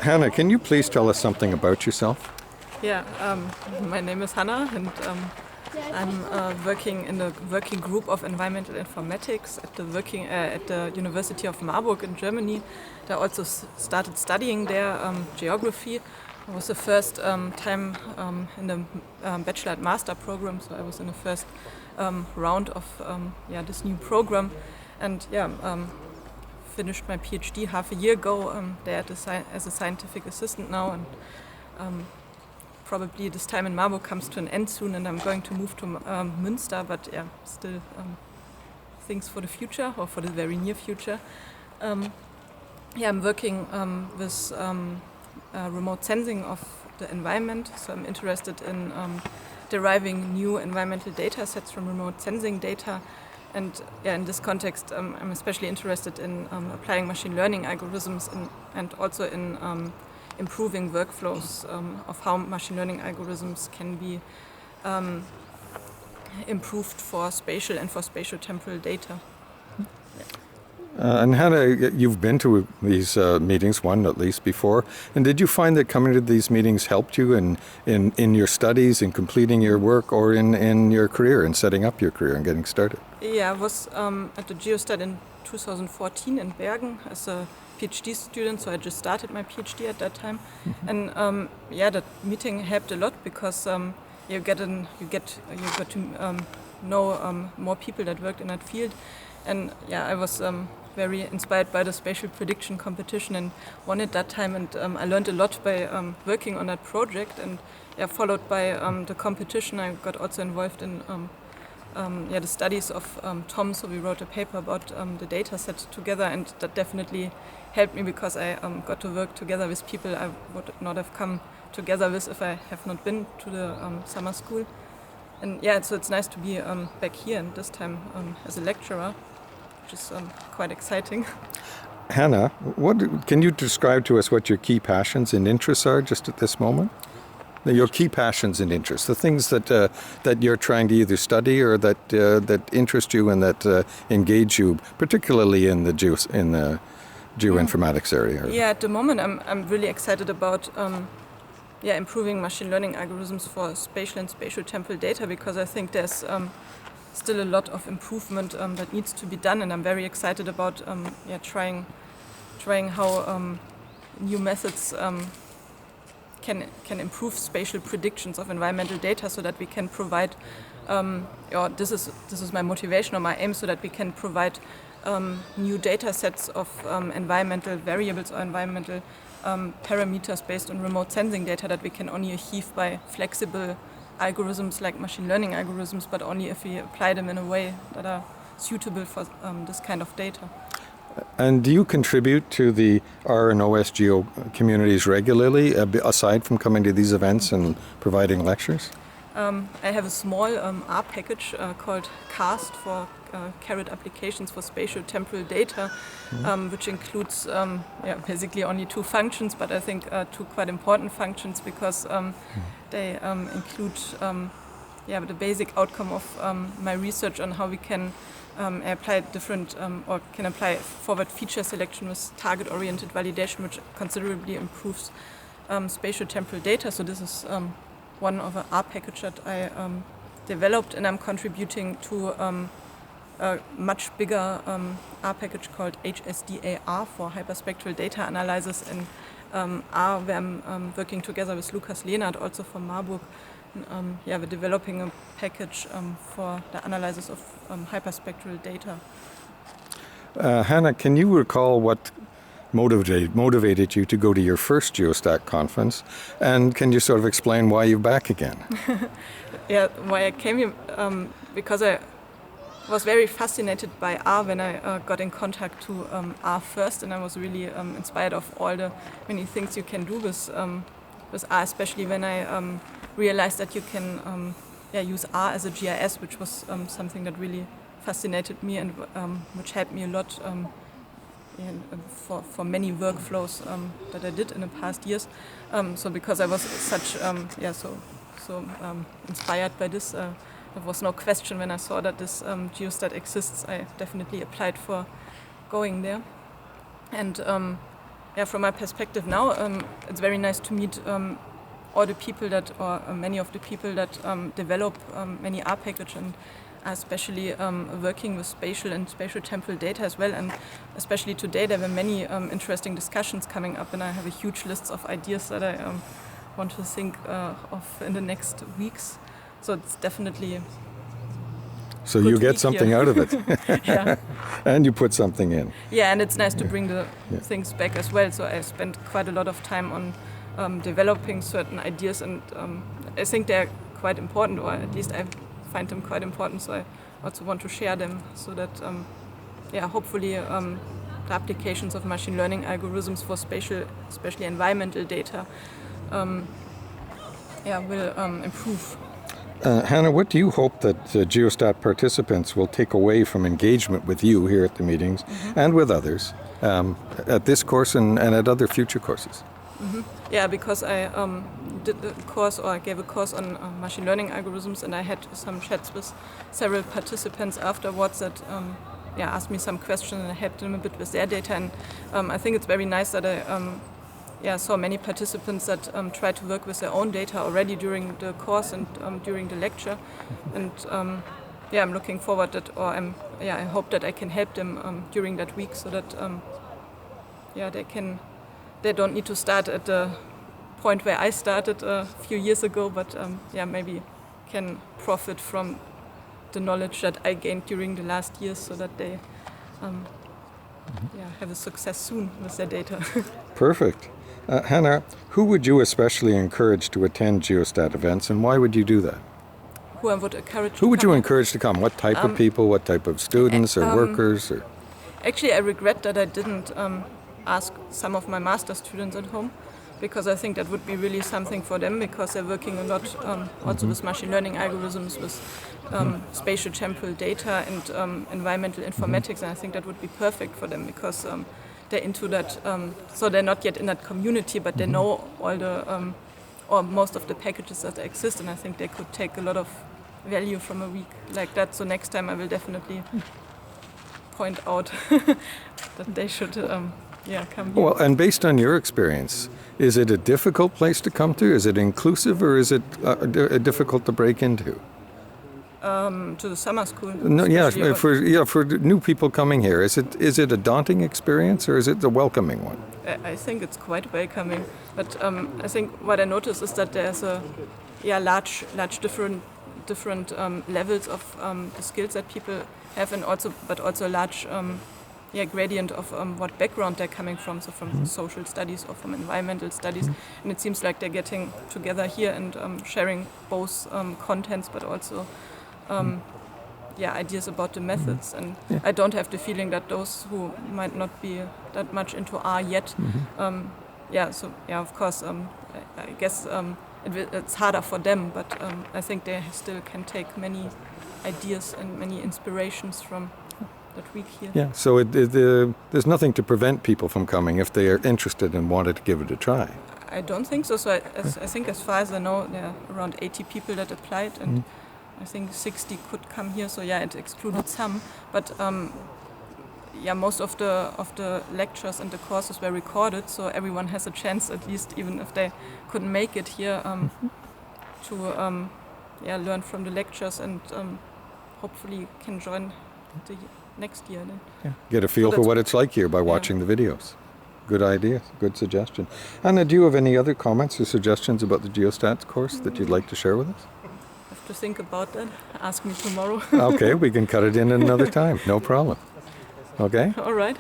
Hanna, can you please tell us something about yourself? Yeah, my name is Hanna, and I'm working in the working group of environmental informatics at the University of Marburg in Germany. I also started studying there geography. It was the first time in the bachelor and master program, so I was in the first round of this new program, and finished my PhD half a year ago there as a scientific assistant now, and probably this time in Marburg comes to an end soon, and I'm going to move to Münster, but still things for the future, or for the very near future. I'm working with remote sensing of the environment, so I'm interested in deriving new environmental data sets from remote sensing data. And in this context, I'm especially interested in applying machine learning algorithms and also in improving workflows of how machine learning algorithms can be improved for spatial and for spatial temporal data. And Hanna, you've been to these meetings, one at least before, and did you find that coming to these meetings helped you in your studies, in completing your work, or in your career, in setting up your career and getting started? Yeah, I was at the GeoStat in 2014 in Bergen as a PhD student, so I just started my PhD at that time. Mm-hmm. And that meeting helped a lot because you got to know more people that worked in that field. And I was very inspired by the spatial prediction competition and won it that time. And I learned a lot by working on that project. And followed by the competition, I got also involved in the studies of Tom. So we wrote a paper about the data set together, and that definitely helped me because I got to work together with people I would not have come together with if I have not been to the summer school. And so it's nice to be back here, and this time as a lecturer, which is quite exciting. Hanna, can you describe to us what your key passions and interests are just at this moment? Your key passions and interests, the things that you're trying to either study or that interest you and that engage you, particularly in the geoinformatics area. Yeah, at the moment I'm really excited about improving machine learning algorithms for spatial and spatial temporal data, because I think there's still a lot of improvement that needs to be done, and I'm very excited about trying how new methods can improve spatial predictions of environmental data, so that we can provide this is my motivation or my aim, so that we can provide new data sets of environmental variables or environmental parameters based on remote sensing data that we can only achieve by flexible algorithms like machine learning algorithms, but only if we apply them in a way that are suitable for this kind of data. And do you contribute to the R and OS Geo communities regularly, aside from coming to these events and providing lectures? I have a small R package called CAST for Carrot Applications for Spatial Temporal Data, which includes basically only two functions, but I think two quite important functions, because they include the basic outcome of my research on how we can apply different or can apply forward feature selection with target-oriented validation, which considerably improves spatial temporal data. So this is one of an R package that I developed, and I'm contributing to a much bigger R package called HSDAR for hyperspectral data analysis in R, where I'm working together with Lukas Lehnert, also from Marburg. We're developing a package for the analysis of hyperspectral data. Hanna, can you recall what motivated you to go to your first GeoStat conference, and can you sort of explain why you're back again? Why I came here, because I was very fascinated by R when I got in contact to R first, and I was really inspired of all the many things you can do with R, especially when I realized that you can use R as a GIS, which was something that really fascinated me and which helped me a lot for many workflows that I did in the past years. So because I was such inspired by this, there was no question when I saw that this GeoStat exists. I definitely applied for going there. And from my perspective now, it's very nice to meet all the people that, or many of the people that develop many R package and are especially working with spatial and spatial temporal data as well. And especially today there were many interesting discussions coming up, and I have a huge list of ideas that I want to think of in the next weeks. So it's definitely so you get something out of it. Yeah. And you put something in. Yeah, and it's nice to bring the things back as well. So I spent quite a lot of time on developing certain ideas, and I think they're quite important, or at least I find them quite important. So I also want to share them so that, hopefully the applications of machine learning algorithms for spatial, especially environmental data, will improve. Hanna, what do you hope that GeoStat participants will take away from engagement with you here at the meetings and with others at this course and at other future courses? Yeah, because I did a course, or I gave a course on machine learning algorithms, and I had some chats with several participants afterwards that asked me some questions, and I helped them a bit with their data. And I think it's very nice that I saw many participants that try to work with their own data already during the course and during the lecture. And I'm looking forward that, or I hope that I can help them during that week, so that they don't need to start at the point where I started a few years ago, but maybe can profit from the knowledge that I gained during the last years, so that they have a success soon with their data. Perfect. Hanna, who would you especially encourage to attend GeoStat events, and why would you do that? Who I would encourage. Who would you encourage to come? What type of people? What type of students or workers? Or? Actually, I regret that I didn't ask some of my master students at home, because I think that would be really something for them, because they're working a lot also with machine learning algorithms, with spatial temporal data and environmental informatics, and I think that would be perfect for them, because they're into that, so they're not yet in that community, but they know all the, or most of the packages that exist, and I think they could take a lot of value from a week like that. So next time I will definitely point out that they should come here. Well, and based on your experience, is it a difficult place to come to? Is it inclusive, or is it difficult to break into? To the summer school. No, for new people coming here, is it a daunting experience, or is it a welcoming one? I think it's quite welcoming, but I think what I noticed is that there's a large different levels of the skills that people have, and also a large gradient of what background they're coming from, so from social studies or from environmental studies, and it seems like they're getting together here and sharing both contents, but also ideas about the methods. And I don't have the feeling that those who might not be that much into R yet, of course, I guess it's harder for them, but I think they still can take many ideas and many inspirations from that week here. Yeah, so there's nothing to prevent people from coming if they are interested and wanted to give it a try. I don't think so. So I think, as far as I know, there are around 80 people that applied, and I think 60 could come here. So it excluded some, but most of the lectures and the courses were recorded, so everyone has a chance, at least even if they couldn't make it here, to learn from the lectures, and hopefully can join the next year then. Yeah. Get a feel for what it's like here by watching the videos. Good idea, good suggestion. Hanna, do you have any other comments or suggestions about the GeoStats course that you'd like to share with us? I have to think about that. Ask me tomorrow. Okay, we can cut it in another time, no problem. Okay? All right.